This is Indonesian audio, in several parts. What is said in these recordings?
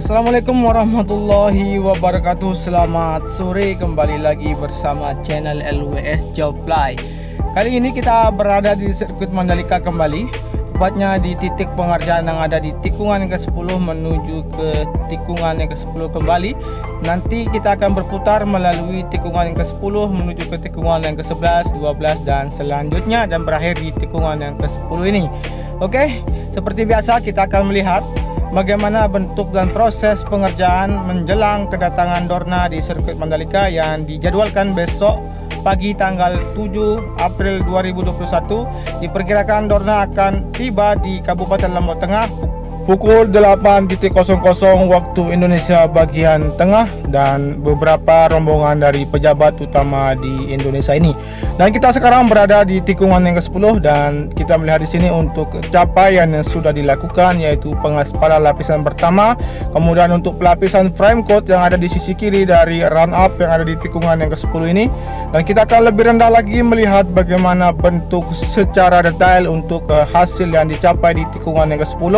Assalamualaikum warahmatullahi wabarakatuh. Selamat sore, kembali lagi bersama channel LWS Jobfly. Kali ini kita berada di sirkuit Mandalika kembali, tepatnya di titik pengerjaan yang ada di tikungan yang ke-10 menuju ke tikungan yang ke-10 kembali. Nanti kita akan berputar melalui tikungan yang ke-10 menuju ke tikungan yang ke-11, 12 dan selanjutnya, dan berakhir di tikungan yang ke-10 ini. Oke, seperti biasa kita akan melihat bagaimana bentuk dan proses pengerjaan menjelang kedatangan Dorna di sirkuit Mandalika yang dijadwalkan besok pagi tanggal 7 April 2021. Diperkirakan Dorna akan tiba di Kabupaten Lombok Tengah pukul 8.00 waktu Indonesia bagian tengah, dan beberapa rombongan dari pejabat utama di Indonesia ini. Dan kita sekarang berada di tikungan yang ke-10 dan kita melihat di sini untuk capaian yang sudah dilakukan, yaitu pengaspalan lapisan pertama, kemudian untuk pelapisan frame coat yang ada di sisi kiri dari run up yang ada di tikungan yang ke-10 ini. Dan kita akan lebih rendah lagi melihat bagaimana bentuk secara detail untuk hasil yang dicapai di tikungan yang ke-10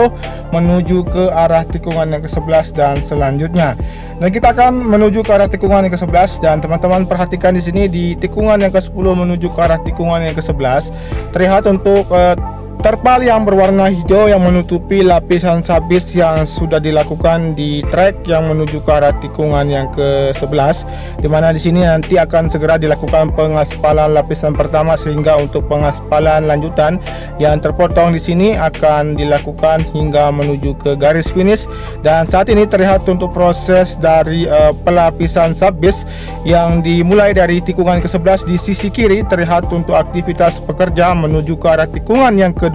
menuju ke arah tikungan yang ke-11 dan selanjutnya. Dan kita akan menuju ke arah tikungan yang ke-11, dan teman-teman perhatikan di sini di tikungan yang ke-10 menuju ke arah tikungan yang ke-11 terlihat untuk terpal yang berwarna hijau yang menutupi lapisan sabis yang sudah dilakukan di trek yang menuju ke arah tikungan yang ke-11, dimana di sini nanti akan segera dilakukan pengaspalan lapisan pertama, sehingga untuk pengaspalan lanjutan yang terpotong di sini akan dilakukan hingga menuju ke garis finish. Dan saat ini terlihat untuk proses dari pelapisan sabis yang dimulai dari tikungan ke-11 di sisi kiri, terlihat untuk aktivitas pekerja menuju ke arah tikungan yang ke-12.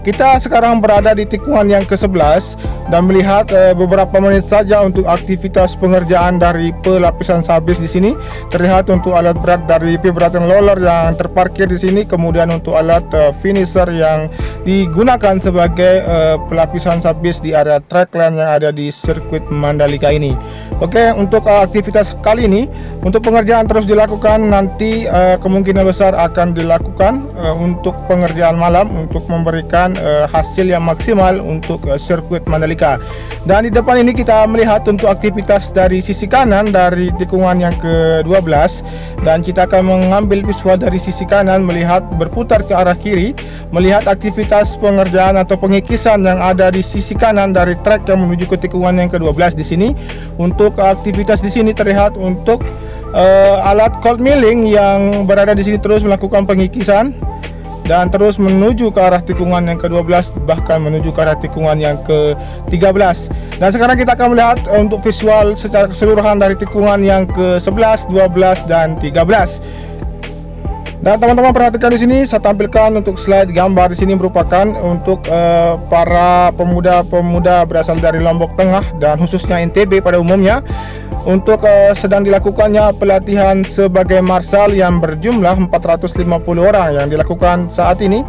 Kita sekarang berada di tikungan yang ke-11 dan melihat beberapa menit saja untuk aktivitas pengerjaan dari pelapisan sabis di sini. Terlihat untuk alat berat dari vibrating roller yang terparkir di sini, kemudian untuk alat finisher yang digunakan sebagai pelapisan sabis di area track line yang ada di sirkuit Mandalika ini. Oke, untuk aktivitas kali ini untuk pengerjaan terus dilakukan. Nanti kemungkinan besar akan dilakukan untuk pengerjaan malam untuk memberikan hasil yang maksimal untuk sirkuit Mandalika. Dan di depan ini kita melihat untuk aktivitas dari sisi kanan dari tikungan yang ke-12, dan kita akan mengambil visual dari sisi kanan melihat berputar ke arah kiri, melihat aktivitas pengerjaan atau pengikisan yang ada di sisi kanan dari trek yang menuju ke tikungan yang ke-12 di sini. Untuk aktivitas di sini terlihat untuk alat cold milling yang berada di sini terus melakukan pengikisan dan terus menuju ke arah tikungan yang ke-12, bahkan menuju ke arah tikungan yang ke-13. Dan sekarang kita akan melihat untuk visual secara keseluruhan dari tikungan yang ke-11, 12 dan 13. Dan teman-teman perhatikan di sini, saya tampilkan untuk slide gambar di sini merupakan untuk para pemuda-pemuda berasal dari Lombok Tengah dan khususnya NTB pada umumnya, untuk sedang dilakukannya pelatihan sebagai marshal yang berjumlah 450 orang yang dilakukan saat ini.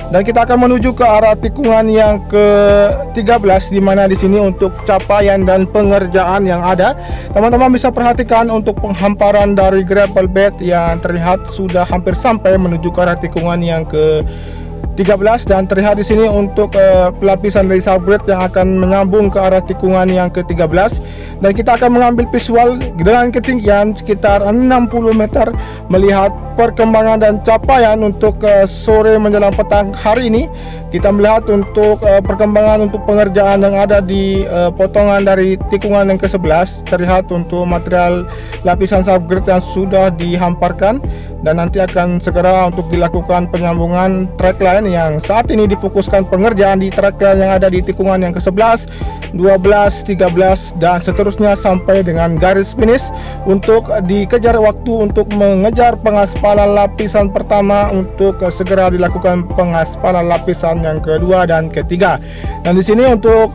Dan kita akan menuju ke arah tikungan yang ke-13, di mana di sini untuk capaian dan pengerjaan yang ada, teman-teman bisa perhatikan untuk penghamparan dari gravel bed yang terlihat sudah hampir sampai menuju ke arah tikungan yang ke-13, dan terlihat di sini untuk pelapisan dari subgrade yang akan menyambung ke arah tikungan yang ke-13. Dan kita akan mengambil visual dengan ketinggian sekitar 60 meter melihat perkembangan dan capaian untuk sore menjelang petang hari ini. Kita melihat untuk perkembangan untuk pengerjaan yang ada di potongan dari tikungan yang ke-11. Terlihat untuk material lapisan subgrade yang sudah dihamparkan, dan nanti akan segera untuk dilakukan penyambungan track line yang saat ini difokuskan pengerjaan di track line yang ada di tikungan yang ke-11, 12, 13 dan seterusnya sampai dengan garis finish, untuk dikejar waktu untuk mengejar pengaspalan lapisan pertama, untuk segera dilakukan pengaspalan lapisan yang kedua dan ketiga. Dan di sini untuk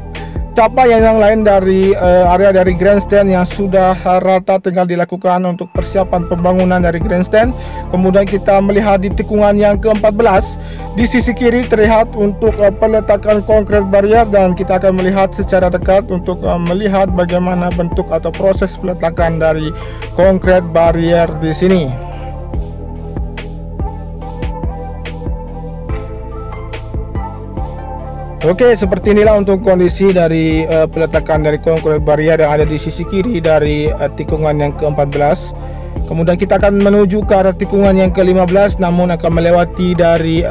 capaian yang lain dari area dari grandstand yang sudah rata tinggal dilakukan untuk persiapan pembangunan dari grandstand. Kemudian kita melihat di tikungan yang ke-14 di sisi kiri terlihat untuk peletakan konkret barrier, dan kita akan melihat secara dekat untuk melihat bagaimana bentuk atau proses peletakan dari konkret barrier di sini. Oke, seperti inilah untuk kondisi dari peletakan dari konkret barrier yang ada di sisi kiri dari tikungan yang ke-14. Kemudian kita akan menuju ke arah tikungan yang ke-15, namun akan melewati dari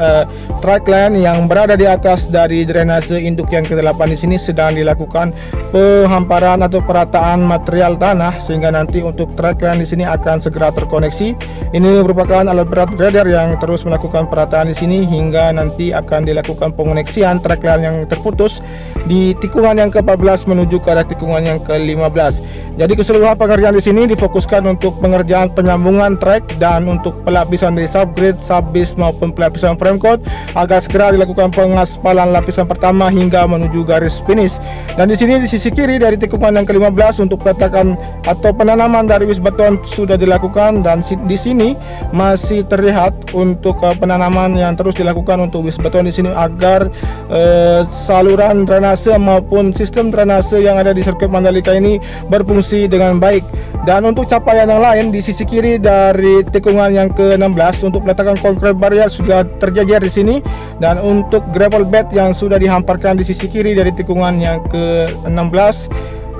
track line yang berada di atas dari drainase induk yang ke-8. Di sini sedang dilakukan penghamparan atau perataan material tanah, sehingga nanti untuk track line di sini akan segera terkoneksi. Ini merupakan alat berat grader yang terus melakukan perataan di sini hingga nanti akan dilakukan pengoneksian track line yang terputus di tikungan yang ke-14 menuju ke arah tikungan yang ke-15. Jadi keseluruhan pengerjaan di sini difokuskan untuk pengerjaan penyambungan track dan untuk pelapisan dari subgrade, subbase maupun pelapisan frame coat agar segera dilakukan pengaspalan lapisan pertama hingga menuju garis finish. Dan di sini di sisi kiri dari tikungan yang ke-15 untuk peletakan atau penanaman dari wis beton sudah dilakukan, dan di sini masih terlihat untuk penanaman yang terus dilakukan untuk wis beton di sini agar saluran drainase maupun sistem drainase yang ada di sirkuit Mandalika ini berfungsi dengan baik. Dan untuk capaian yang lain di sisi kiri dari tikungan yang ke-16 untuk peletakan konkret barrier sudah terjajar di sini, dan untuk gravel bed yang sudah dihamparkan di sisi kiri dari tikungan yang ke-16.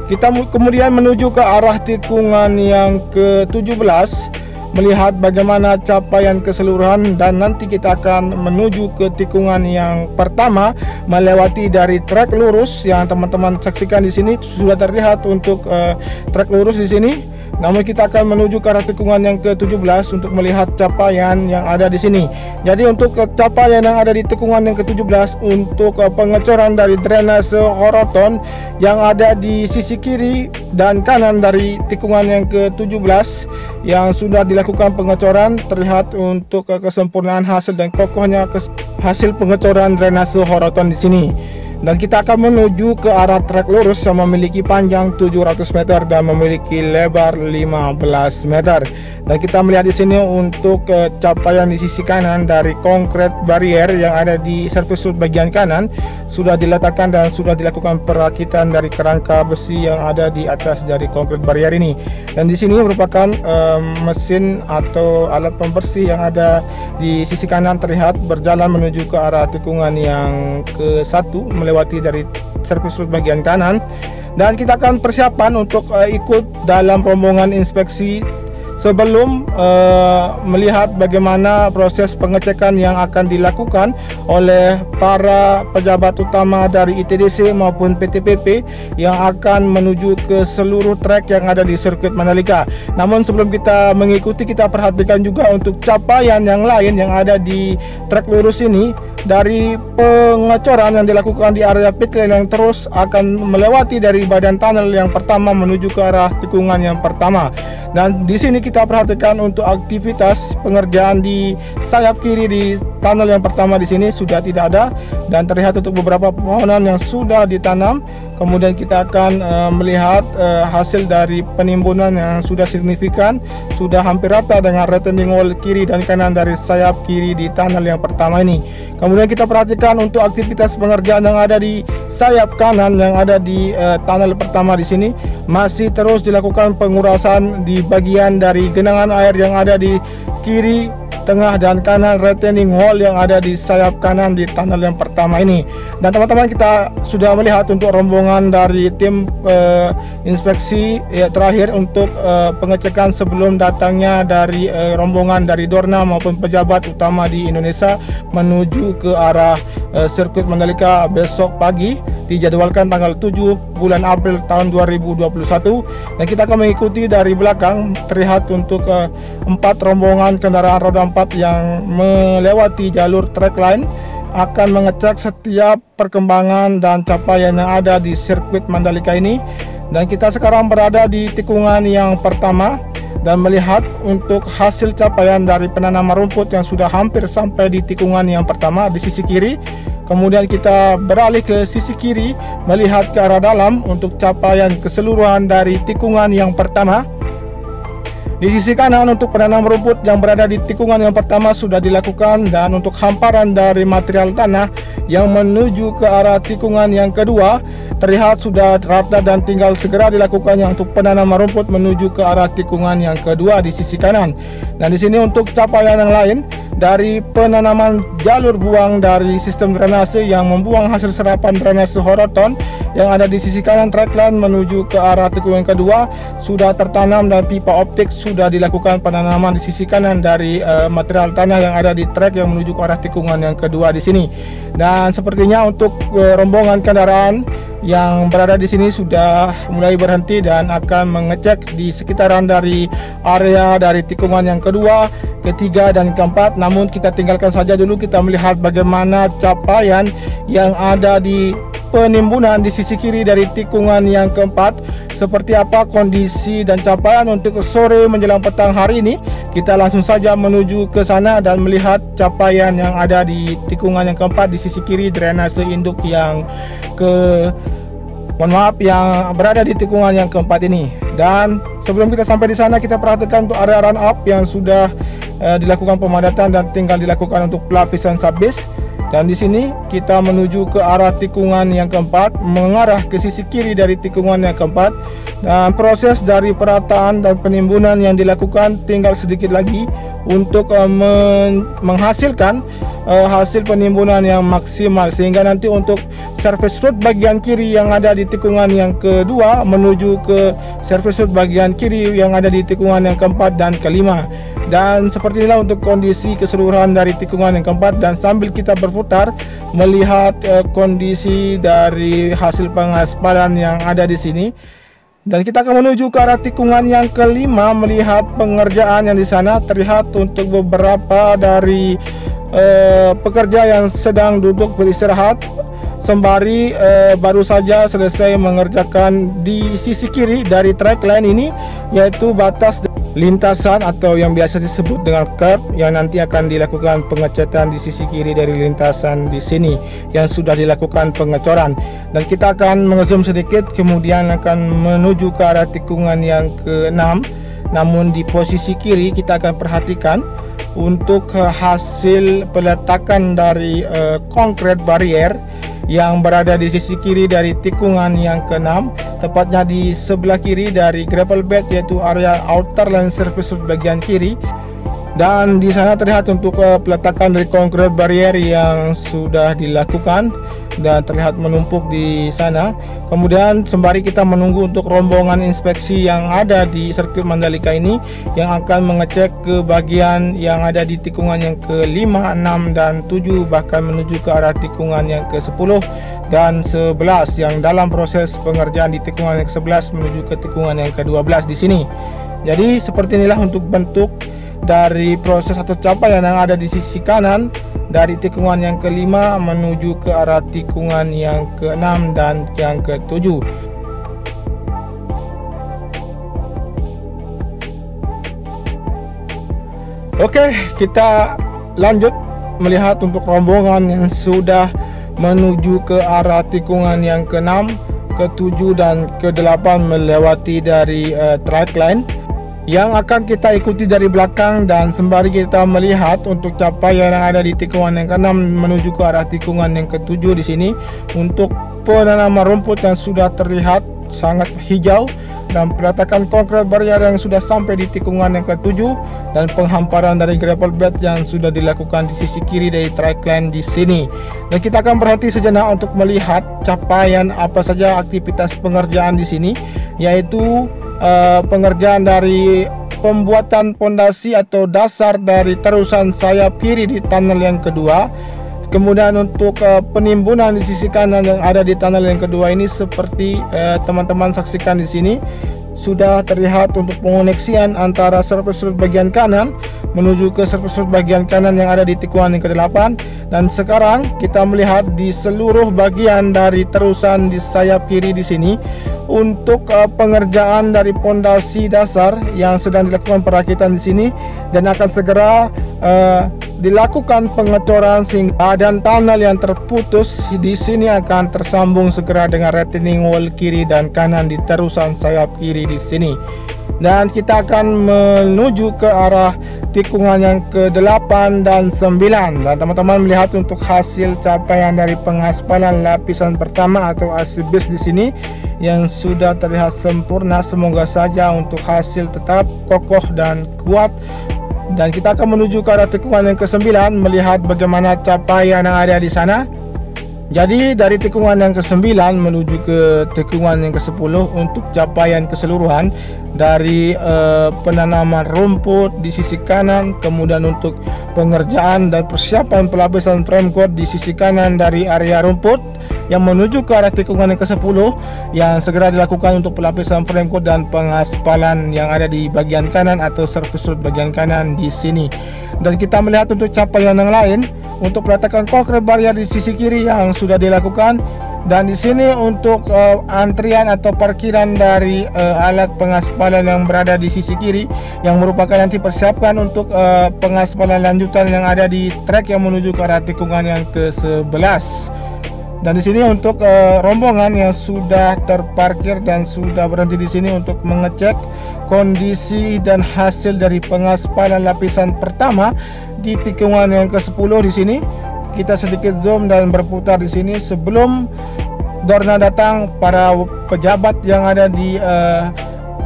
Kita kemudian menuju ke arah tikungan yang ke-17 melihat bagaimana capaian keseluruhan, dan nanti kita akan menuju ke tikungan yang pertama melewati dari trek lurus yang teman-teman saksikan di sini sudah terlihat untuk trek lurus di sini. Namun kita akan menuju ke arah tikungan yang ke-17 untuk melihat capaian yang ada di sini. Jadi untuk capaian yang ada di tikungan yang ke-17 untuk pengecoran dari drainase horoton yang ada di sisi kiri dan kanan dari tikungan yang ke-17 yang sudah dilakukan pengecoran, terlihat untuk kesempurnaan hasil dan kokohnya hasil pengecoran drainase horoton di sini. Dan kita akan menuju ke arah trek lurus yang memiliki panjang 700 meter dan memiliki lebar 15 meter. Dan kita melihat di sini untuk capaian di sisi kanan dari konkret barrier yang ada di surface bagian kanan sudah diletakkan dan sudah dilakukan perakitan dari kerangka besi yang ada di atas dari konkret barrier ini. Dan di sini merupakan mesin atau alat pembersih yang ada di sisi kanan terlihat berjalan menuju ke arah tikungan yang ke-1 melewati dari surface bagian kanan. Dan kita akan persiapan untuk ikut dalam rombongan inspeksi sebelum melihat bagaimana proses pengecekan yang akan dilakukan oleh para pejabat utama dari ITDC maupun PTPP yang akan menuju ke seluruh trek yang ada di sirkuit Mandalika. Namun sebelum kita mengikuti, kita perhatikan juga untuk capaian yang lain yang ada di trek lurus ini dari pengecoran yang dilakukan di area pit lane yang terus akan melewati dari badan tunnel yang pertama menuju ke arah tikungan yang pertama. Dan di sini kita perhatikan untuk aktivitas pengerjaan di sayap kiri di tunnel yang pertama di sini sudah tidak ada, dan terlihat untuk beberapa pohonan yang sudah ditanam. Kemudian kita akan melihat hasil dari penimbunan yang sudah signifikan, sudah hampir rata dengan retaining wall kiri dan kanan dari sayap kiri di tunnel yang pertama ini. Kemudian kita perhatikan untuk aktivitas pengerjaan yang ada di sayap kanan yang ada di tunnel pertama di sini masih terus dilakukan pengurasan di bagian dari genangan air yang ada di kiri, tengah dan kanan retaining wall yang ada di sayap kanan di tunnel yang pertama ini. Dan teman-teman, kita sudah melihat untuk rombongan dari tim inspeksi terakhir untuk pengecekan sebelum datangnya dari rombongan dari Dorna maupun pejabat utama di Indonesia menuju ke arah sirkuit Mandalika besok pagi, dijadwalkan tanggal 7 bulan April tahun 2021. Dan kita akan mengikuti dari belakang, terlihat untuk 4 rombongan kendaraan roda 4 yang melewati jalur track line akan mengecek setiap perkembangan dan capaian yang ada di sirkuit Mandalika ini. Dan kita sekarang berada di tikungan yang pertama dan melihat untuk hasil capaian dari penanaman rumput yang sudah hampir sampai di tikungan yang pertama di sisi kiri. Kemudian kita beralih ke sisi kiri melihat ke arah dalam untuk capaian keseluruhan dari tikungan yang pertama. Di sisi kanan untuk penanam rumput yang berada di tikungan yang pertama sudah dilakukan, dan untuk hamparan dari material tanah yang menuju ke arah tikungan yang kedua terlihat sudah rata dan tinggal segera dilakukannya untuk penanaman rumput menuju ke arah tikungan yang kedua di sisi kanan. Dan di sini untuk capaian yang lain dari penanaman jalur buang dari sistem drainase yang membuang hasil serapan drainase Horoton yang ada di sisi kanan trackline menuju ke arah tikungan kedua sudah tertanam, dan pipa optik sudah dilakukan penanaman di sisi kanan dari material tanah yang ada di trek yang menuju ke arah tikungan yang kedua di sini. Dan sepertinya untuk rombongan kendaraan yang berada di sini sudah mulai berhenti dan akan mengecek di sekitaran dari area dari tikungan yang kedua, ketiga, dan keempat. Namun kita tinggalkan saja dulu, kita melihat bagaimana capaian yang ada di penimbunan di sisi kiri dari tikungan yang keempat, seperti apa kondisi dan capaian untuk sore menjelang petang hari ini. Kita langsung saja menuju ke sana dan melihat capaian yang ada di tikungan yang keempat di sisi kiri drainase induk yang yang berada di tikungan yang keempat ini. Dan sebelum kita sampai di sana, kita perhatikan untuk area run up yang sudah dilakukan pemadatan dan tinggal dilakukan untuk pelapisan subbase. Dan di sini kita menuju ke arah tikungan yang keempat, mengarah ke sisi kiri dari tikungan yang keempat. Dan proses dari perataan dan penimbunan yang dilakukan tinggal sedikit lagi untuk menghasilkan hasil penimbunan yang maksimal, sehingga nanti untuk surface road bagian kiri yang ada di tikungan yang kedua menuju ke surface road bagian kiri yang ada di tikungan yang keempat dan kelima. Dan seperti inilah untuk kondisi keseluruhan dari tikungan yang keempat. Dan sambil kita berputar melihat kondisi dari hasil pengaspalan yang ada di sini, dan kita akan menuju ke arah tikungan yang kelima, melihat pengerjaan yang di sana. Terlihat untuk beberapa dari pekerja yang sedang duduk beristirahat sembari baru saja selesai mengerjakan di sisi kiri dari track line ini, yaitu batas lintasan atau yang biasa disebut dengan curb, yang nanti akan dilakukan pengecatan di sisi kiri dari lintasan di sini yang sudah dilakukan pengecoran. Dan kita akan mengezoom sedikit, kemudian akan menuju ke arah tikungan yang ke-6. Namun di posisi kiri kita akan perhatikan untuk hasil peletakan dari concrete barrier yang berada di sisi kiri dari tikungan yang ke-6, tepatnya di sebelah kiri dari gravel bed, yaitu area outer line surface bagian kiri. Dan di sana terlihat untuk peletakan dari concrete barrier yang sudah dilakukan dan terlihat menumpuk di sana. Kemudian sembari kita menunggu untuk rombongan inspeksi yang ada di sirkuit Mandalika ini yang akan mengecek ke bagian yang ada di tikungan yang ke-5, 6, dan 7, bahkan menuju ke arah tikungan yang ke-10 dan 11 yang dalam proses pengerjaan di tikungan yang ke-11 menuju ke tikungan yang ke-12 di sini. Jadi seperti inilah untuk bentuk dari proses atau capaian yang ada di sisi kanan dari tikungan yang ke-5 menuju ke arah tikungan yang ke-6 dan yang ke-7. Oke, kita lanjut melihat untuk rombongan yang sudah menuju ke arah tikungan yang ke-6, ke-7, dan ke-8 melewati dari track line yang akan kita ikuti dari belakang. Dan sembari kita melihat untuk capaian yang ada di tikungan yang ke-6 menuju ke arah tikungan yang ke-7 di sini, untuk penanaman rumput yang sudah terlihat sangat hijau dan peletakan konkret barrier yang sudah sampai di tikungan yang ke-7 dan penghamparan dari gravel bed yang sudah dilakukan di sisi kiri dari track line di sini. Dan kita akan berhenti sejenak untuk melihat capaian apa saja aktivitas pengerjaan di sini, yaitu pengerjaan dari pembuatan pondasi atau dasar dari terusan sayap kiri di tunnel yang kedua. Kemudian untuk penimbunan di sisi kanan yang ada di tunnel yang kedua ini, seperti teman-teman saksikan di sini, sudah terlihat untuk pengoneksian antara surface road bagian kanan menuju ke surface road bagian kanan yang ada di tikungan yang ke-8. Dan sekarang kita melihat di seluruh bagian dari terusan di sayap kiri di sini untuk pengerjaan dari pondasi dasar yang sedang dilakukan perakitan di sini, dan akan segera dilakukan pengecoran sehingga badan tunnel yang terputus di sini akan tersambung segera dengan retaining wall kiri dan kanan di terusan sayap kiri di sini. Dan kita akan menuju ke arah tikungan yang ke-8 dan 9. Dan teman-teman melihat untuk hasil capaian dari pengaspalan lapisan pertama atau AC base di sini yang sudah terlihat sempurna. Semoga saja untuk hasil tetap kokoh dan kuat Dan kita akan menuju ke arah tikungan yang ke-9 melihat bagaimana capaian yang ada di sana. Jadi dari tikungan yang ke-9 menuju ke tikungan yang ke-10 untuk capaian keseluruhan dari penanaman rumput di sisi kanan, kemudian untuk pengerjaan dan persiapan pelapisan frame coat di sisi kanan dari area rumput yang menuju ke arah tikungan yang ke-10 yang segera dilakukan untuk pelapisan frame coat dan pengaspalan yang ada di bagian kanan atau surface road bagian kanan di sini. Dan kita melihat untuk capaian yang lain untuk peletakan concrete barrier di sisi kiri yang sudah dilakukan, dan di sini untuk antrian atau parkiran dari alat pengaspalan yang berada di sisi kiri yang merupakan nanti persiapkan untuk pengaspalan lanjutan yang ada di trek yang menuju ke arah tikungan yang ke-11. Dan di sini untuk rombongan yang sudah terparkir dan sudah berhenti di sini untuk mengecek kondisi dan hasil dari pengaspalan lapisan pertama di tikungan yang ke-10 di sini. Kita sedikit zoom dan berputar di sini sebelum Dorna datang. Para pejabat yang ada di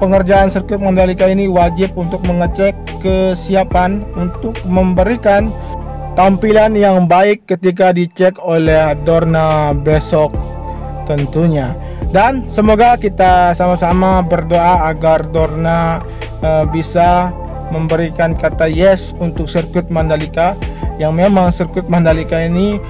pengerjaan sirkuit Mandalika ini wajib untuk mengecek kesiapan untuk memberikan tampilan yang baik ketika dicek oleh Dorna besok tentunya. Dan semoga kita sama-sama berdoa agar Dorna bisa memberikan kata yes untuk sirkuit Mandalika, yang memang sirkuit Mandalika ini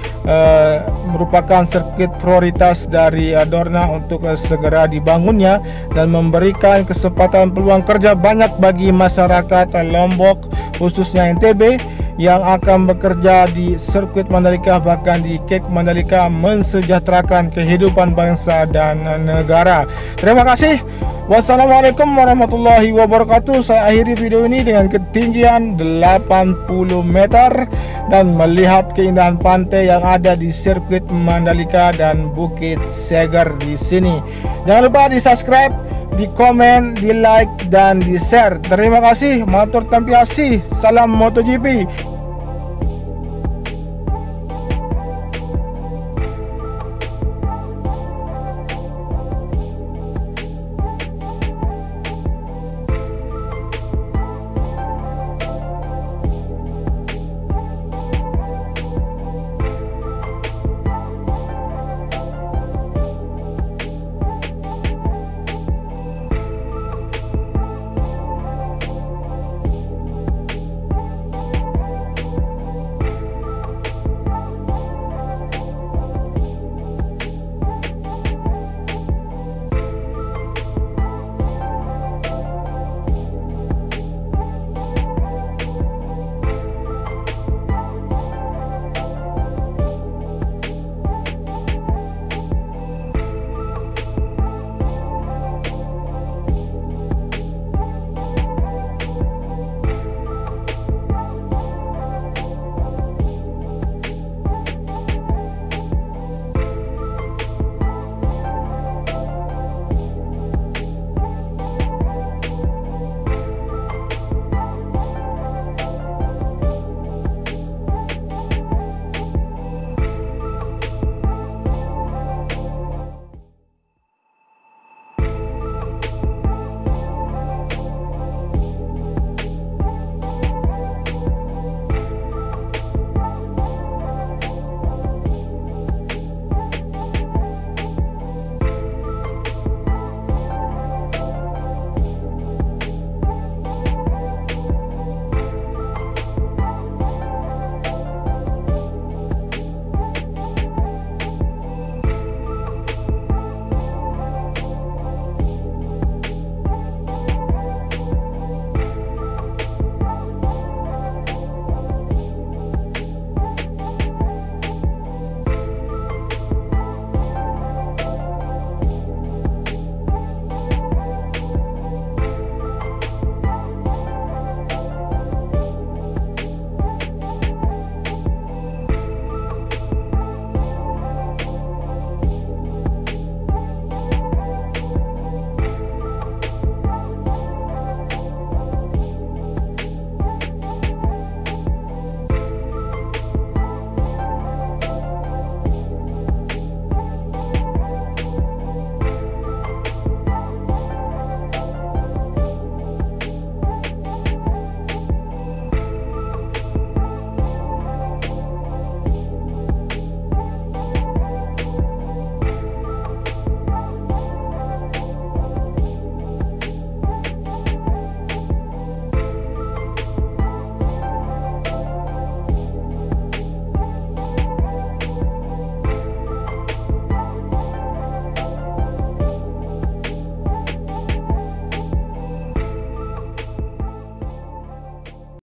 merupakan sirkuit prioritas dari Dorna untuk segera dibangunnya dan memberikan kesempatan peluang kerja banyak bagi masyarakat Lombok, khususnya NTB yang akan bekerja di sirkuit Mandalika, bahkan di KEK Mandalika, mensejahterakan kehidupan bangsa dan negara. Terima kasih. Wassalamualaikum warahmatullahi wabarakatuh. Saya akhiri video ini dengan ketinggian 80 meter dan melihat keindahan pantai yang ada di sirkuit Mandalika dan Bukit Seger di sini. Jangan lupa di subscribe, di komen, di like dan di share. Terima kasih. Matur tampiasi. Salam MotoGP.